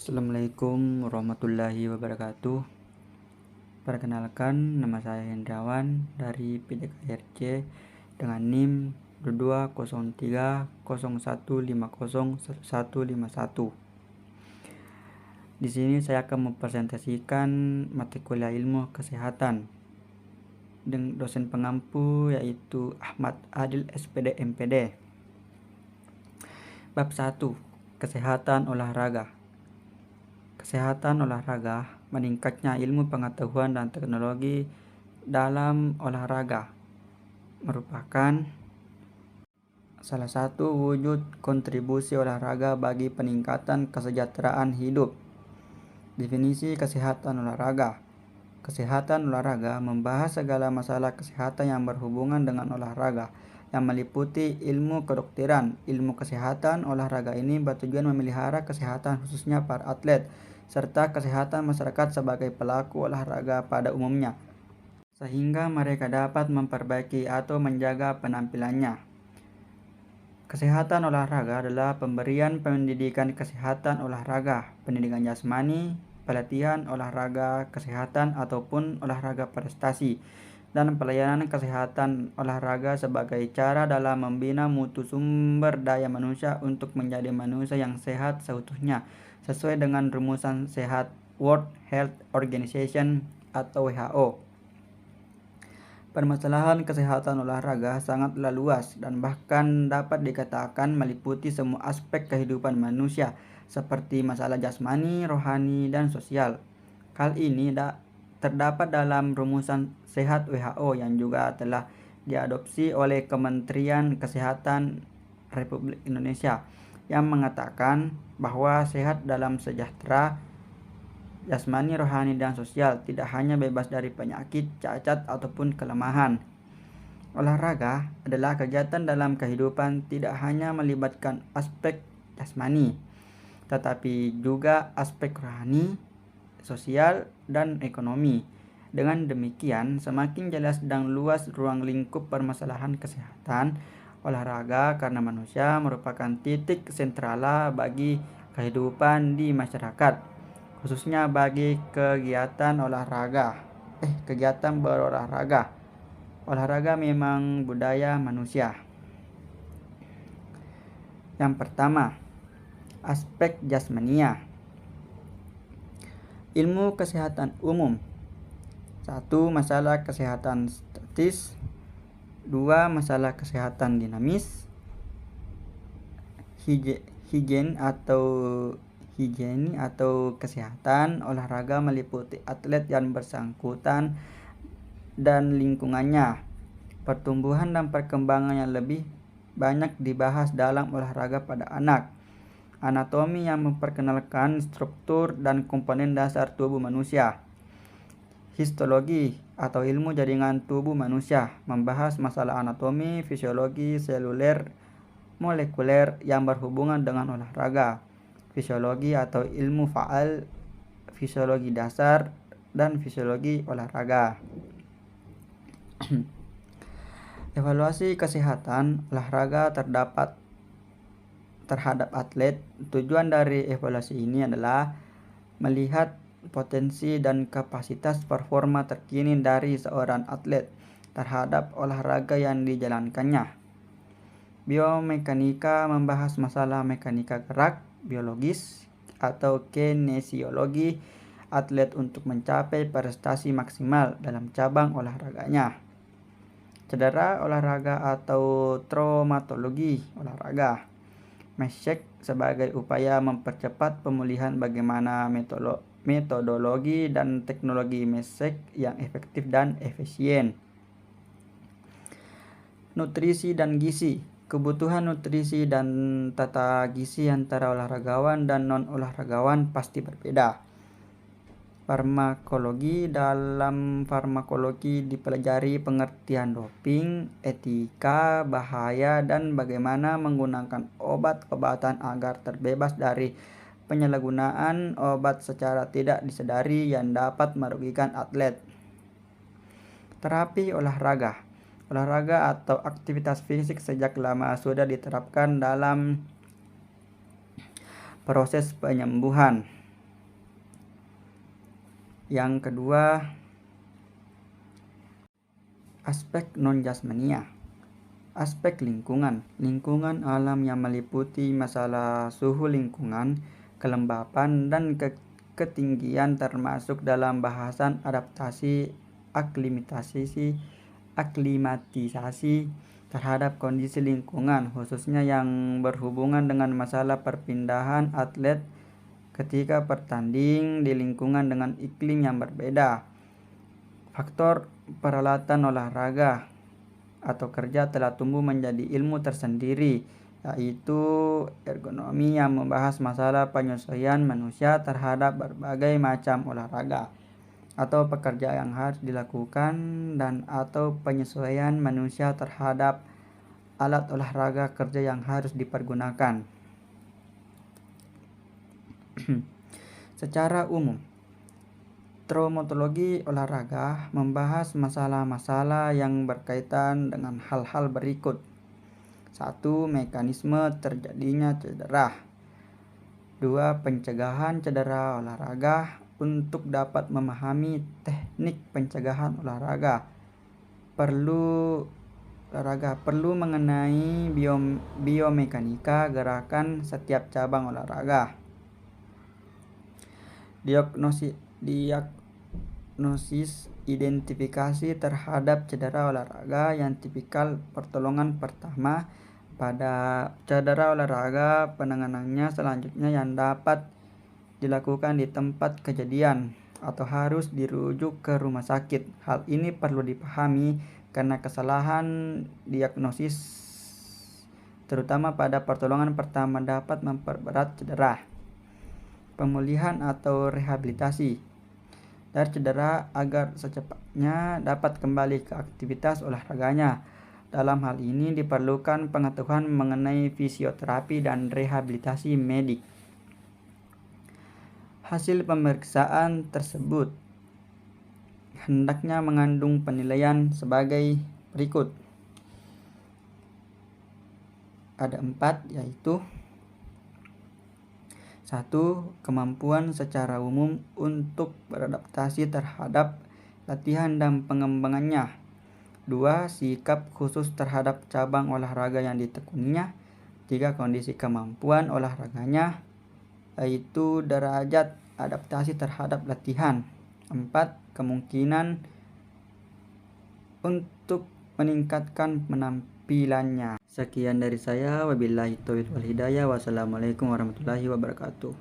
Assalamualaikum warahmatullahi wabarakatuh. Perkenalkan, nama saya Hendrawan dari PDKRC dengan NIM 220301501151. Di sini saya akan mempresentasikan mata kuliah ilmu kesehatan dengan dosen pengampu yaitu Ahmad Adil SPD MPD. Bab 1. Kesehatan olahraga. Kesehatan olahraga, meningkatnya ilmu pengetahuan dan teknologi dalam olahraga, merupakan salah satu wujud kontribusi olahraga bagi peningkatan kesejahteraan hidup. Definisi kesehatan olahraga. Kesehatan olahraga membahas segala masalah kesehatan yang berhubungan dengan olahraga, yang meliputi ilmu kedokteran. Ilmu kesehatan olahraga ini bertujuan memelihara kesehatan khususnya para atlet, serta kesehatan masyarakat sebagai pelaku olahraga pada umumnya, sehingga mereka dapat memperbaiki atau menjaga penampilannya. Kesehatan olahraga adalah pemberian pendidikan kesehatan olahraga, pendidikan jasmani, pelatihan olahraga kesehatan ataupun olahraga prestasi, dan pelayanan kesehatan olahraga sebagai cara dalam membina mutu sumber daya manusia untuk menjadi manusia yang sehat seutuhnya, sesuai dengan rumusan sehat World Health Organization atau WHO. Permasalahan kesehatan olahraga sangatlah luas dan bahkan dapat dikatakan meliputi semua aspek kehidupan manusia, seperti masalah jasmani, rohani, dan sosial. Hal ini terdapat dalam rumusan sehat WHO yang juga telah diadopsi oleh Kementerian Kesehatan Republik Indonesia, yang mengatakan bahwa sehat dalam sejahtera jasmani, rohani, dan sosial, tidak hanya bebas dari penyakit, cacat, ataupun kelemahan. Olahraga adalah kegiatan dalam kehidupan tidak hanya melibatkan aspek jasmani, tetapi juga aspek rohani, sosial, dan ekonomi. Dengan demikian, semakin jelas dan luas ruang lingkup permasalahan kesehatan olahraga karena manusia merupakan titik sentrala bagi kehidupan di masyarakat, khususnya bagi kegiatan berolahraga. Olahraga memang budaya manusia. Yang pertama, aspek jasmania. Ilmu kesehatan umum. 1. Masalah kesehatan statis. 2. Masalah kesehatan dinamis. Higieni atau kesehatan olahraga meliputi atlet yang bersangkutan dan lingkungannya. Pertumbuhan dan perkembangan yang lebih banyak dibahas dalam olahraga pada anak. Anatomi yang memperkenalkan struktur dan komponen dasar tubuh manusia. Histologi atau ilmu jaringan tubuh manusia membahas masalah anatomi, fisiologi, seluler, molekuler yang berhubungan dengan olahraga. Fisiologi atau ilmu faal, fisiologi dasar, dan fisiologi olahraga. Evaluasi kesehatan olahraga terhadap atlet. Tujuan dari evaluasi ini adalah melihat potensi dan kapasitas performa terkini dari seorang atlet terhadap olahraga yang dijalankannya. Biomekanika membahas masalah mekanika gerak biologis atau kinesiologi atlet untuk mencapai prestasi maksimal dalam cabang olahraganya. Cedera olahraga atau traumatologi olahraga. MESHEK sebagai upaya mempercepat pemulihan, bagaimana metodologi dan teknologi MESHEK yang efektif dan efisien. Nutrisi dan gizi. Kebutuhan nutrisi dan tata gizi antara olahragawan dan non-olahragawan pasti berbeda. Farmakologi. Dalam farmakologi dipelajari pengertian doping, etika, bahaya, dan bagaimana menggunakan obat-obatan agar terbebas dari penyalahgunaan obat secara tidak disadari yang dapat merugikan atlet. Terapi olahraga. Olahraga atau aktivitas fisik sejak lama sudah diterapkan dalam proses penyembuhan. Yang kedua, aspek non-jasmania. Aspek lingkungan. Lingkungan alam yang meliputi masalah suhu lingkungan, kelembapan, dan ketinggian termasuk dalam bahasan adaptasi aklimatisasi terhadap kondisi lingkungan, khususnya yang berhubungan dengan masalah perpindahan atlet ketika bertanding di lingkungan dengan iklim yang berbeda. Faktor peralatan olahraga atau kerja telah tumbuh menjadi ilmu tersendiri, yaitu ergonomi yang membahas masalah penyesuaian manusia terhadap berbagai macam olahraga atau pekerjaan yang harus dilakukan dan atau penyesuaian manusia terhadap alat olahraga kerja yang harus dipergunakan. Secara umum, traumatologi olahraga membahas masalah-masalah yang berkaitan dengan hal-hal berikut. 1. Mekanisme terjadinya cedera. 2. Pencegahan cedera olahraga. Untuk dapat memahami teknik pencegahan olahraga perlu mengenai biomekanika gerakan setiap cabang olahraga. Diagnosis identifikasi terhadap cedera olahraga yang tipikal. Pertolongan pertama pada cedera olahraga, penanganannya selanjutnya yang dapat dilakukan di tempat kejadian atau harus dirujuk ke rumah sakit. Hal ini perlu dipahami karena kesalahan diagnosis terutama pada pertolongan pertama dapat memperberat cedera. Pemulihan atau rehabilitasi dari cedera agar secepatnya dapat kembali ke aktivitas olahraganya. Dalam hal ini diperlukan pengetahuan mengenai fisioterapi dan rehabilitasi medik. Hasil pemeriksaan tersebut hendaknya mengandung penilaian sebagai berikut. Ada 4, yaitu 1. Kemampuan secara umum untuk beradaptasi terhadap latihan dan pengembangannya. 2. Sikap khusus terhadap cabang olahraga yang ditekuninya. 3. Kondisi kemampuan olahraganya, yaitu derajat adaptasi terhadap latihan. 4. Kemungkinan untuk meningkatkan penampilannya. Sekian dari saya. Wabillahi taufiq wal hidayah. Wassalamualaikum warahmatullahi wabarakatuh.